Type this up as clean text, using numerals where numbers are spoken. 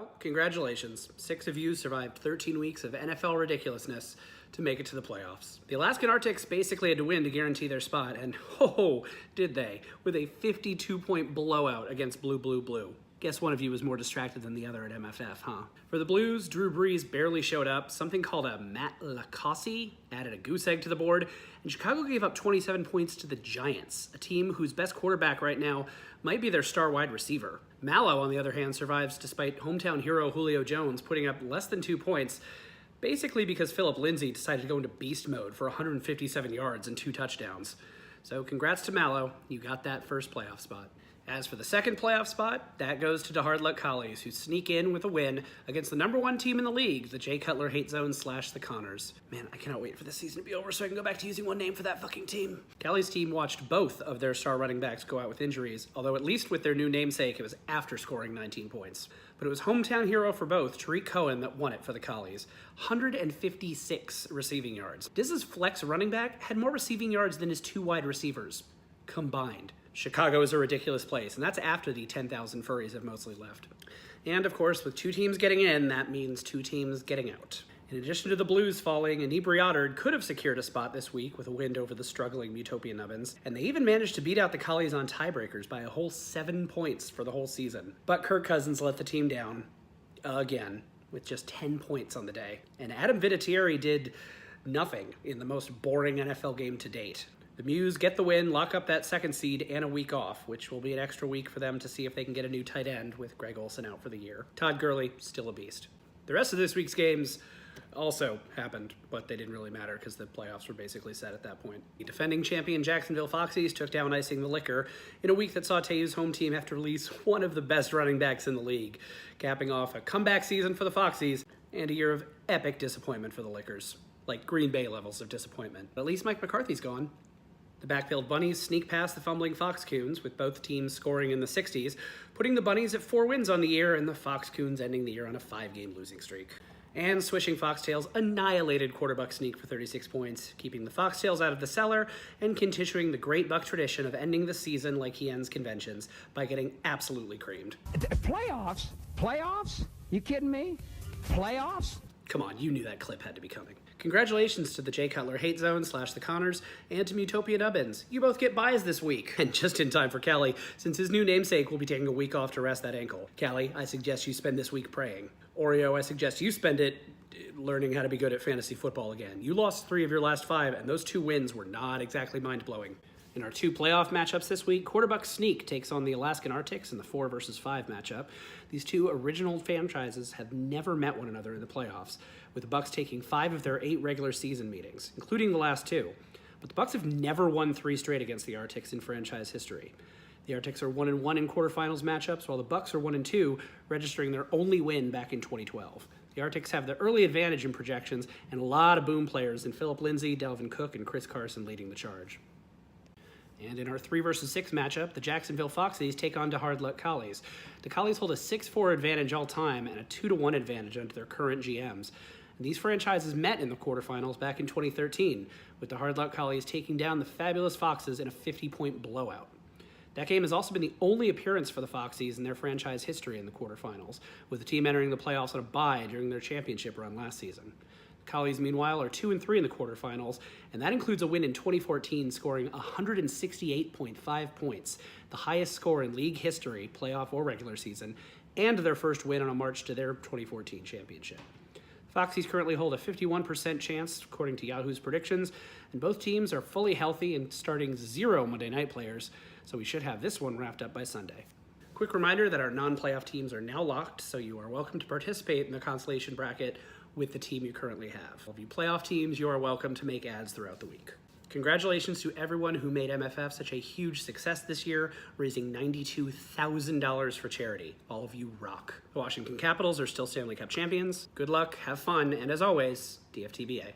Well, congratulations. 6 of you survived 13 weeks of NFL ridiculousness to make it to the playoffs. The Alaskan Arctics basically had to win to guarantee their spot, and oh, did they, with a 52-point blowout against Blue Blue Blue. Guess one of you was more distracted than the other at MFF, huh? For the Blues, Drew Brees barely showed up. Something called a Matt Lacosse added a goose egg to the board, and Chicago gave up 27 points to the Giants, a team whose best quarterback right now might be their star wide receiver. Mallow, on the other hand, survives despite hometown hero Julio Jones putting up less than 2 points, basically because Philip Lindsay decided to go into beast mode for 157 yards and 2 touchdowns. So congrats to Mallow, you got that first playoff spot. As for the second playoff spot, that goes to the Hard Luck Collies, who sneak in with a win against the #1 team in the league, the Jay Cutler Hate Zone / the Connors. Man, I cannot wait for this season to be over so I can go back to using one name for that fucking team. Callie's team watched both of their star running backs go out with injuries, although at least with their new namesake, it was after scoring 19 points. But it was hometown hero for both, Tariq Cohen, that won it for the Collies. 156 receiving yards. Diz's flex running back had more receiving yards than his 2 wide receivers combined. Chicago is a ridiculous place, and that's after the 10,000 furries have mostly left. And of course, with 2 teams getting in, that means 2 teams getting out. In addition to the Blues falling, Inebriated could have secured a spot this week with a win over the struggling Utopian Nubbins, and they even managed to beat out the Collies on tiebreakers by a whole 7 points for the whole season. But Kirk Cousins let the team down, again, with just 10 points on the day. And Adam Vinatieri did nothing in the most boring NFL game to date. The Mews get the win, lock up that 2nd seed, and a week off, which will be an extra week for them to see if they can get a new tight end with Greg Olsen out for the year. Todd Gurley, still a beast. The rest of this week's games also happened, but they didn't really matter because the playoffs were basically set at that point. The defending champion Jacksonville Foxes took down Icing the Liquor in a week that saw TAU's home team have to release one of the best running backs in the league, capping off a comeback season for the Foxes and a year of epic disappointment for the Liquors. Like Green Bay levels of disappointment. But at least Mike McCarthy's gone. The backfield Bunnies sneak past the fumbling Fox-Coons, with both teams scoring in the 60s, putting the Bunnies at 4 wins on the year and the Fox-Coons ending the year on a 5-game losing streak. And swishing Foxtails annihilated Quarterbuck Sneak for 36 points, keeping the Foxtails out of the cellar and continuing the great Buck tradition of ending the season like he ends conventions by getting absolutely creamed. Playoffs? Playoffs? You kidding me? Playoffs? Come on, you knew that clip had to be coming. Congratulations to the Jay Cutler Hate Zone / the Connors and to Utopia Nubbins. You both get buys this week. And just in time for Callie, since his new namesake will be taking a week off to rest that ankle. Callie, I suggest you spend this week praying. Oreo, I suggest you spend it learning how to be good at fantasy football again. You lost 3 of your last 5, and those 2 wins were not exactly mind-blowing. In our 2 playoff matchups this week, Quarterbuck Sneak takes on the Alaskan Arctics in the 4 versus 5 matchup. These 2 original franchises have never met one another in the playoffs, with the Bucks taking 5 of their 8 regular season meetings, including the last 2. But the Bucks have never won 3 straight against the Arctics in franchise history. The Arctics are 1-1 in quarterfinals matchups, while the Bucks are 1-2, registering their only win back in 2012. The Arctics have the early advantage in projections and a lot of boom players in Philip Lindsay, Delvin Cook, and Chris Carson leading the charge. And in our 3 versus 6 matchup, the Jacksonville Foxes take on the Hard Luck Collies. The Collies hold a 6-4 advantage all time and a 2-1 advantage under their current GMs. And these franchises met in the quarterfinals back in 2013, with the Hard Luck Collies taking down the fabulous Foxes in a 50-point blowout. That game has also been the only appearance for the Foxes in their franchise history in the quarterfinals, with the team entering the playoffs on a bye during their championship run last season. The Collies, meanwhile, are 2-3 in the quarterfinals, and that includes a win in 2014, scoring 168.5 points, the highest score in league history, playoff or regular season, and their first win on a march to their 2014 championship. The Foxies currently hold a 51% chance, according to Yahoo's predictions, and both teams are fully healthy and starting 0 Monday night players, so we should have this one wrapped up by Sunday. Quick reminder that our non-playoff teams are now locked, so you are welcome to participate in the consolation bracket with the team you currently have. Of you playoff teams, you are welcome to make ads throughout the week. Congratulations to everyone who made MFF such a huge success this year, raising $92,000 for charity. All of you rock. The Washington Capitals are still Stanley Cup champions. Good luck, have fun, and as always, DFTBA.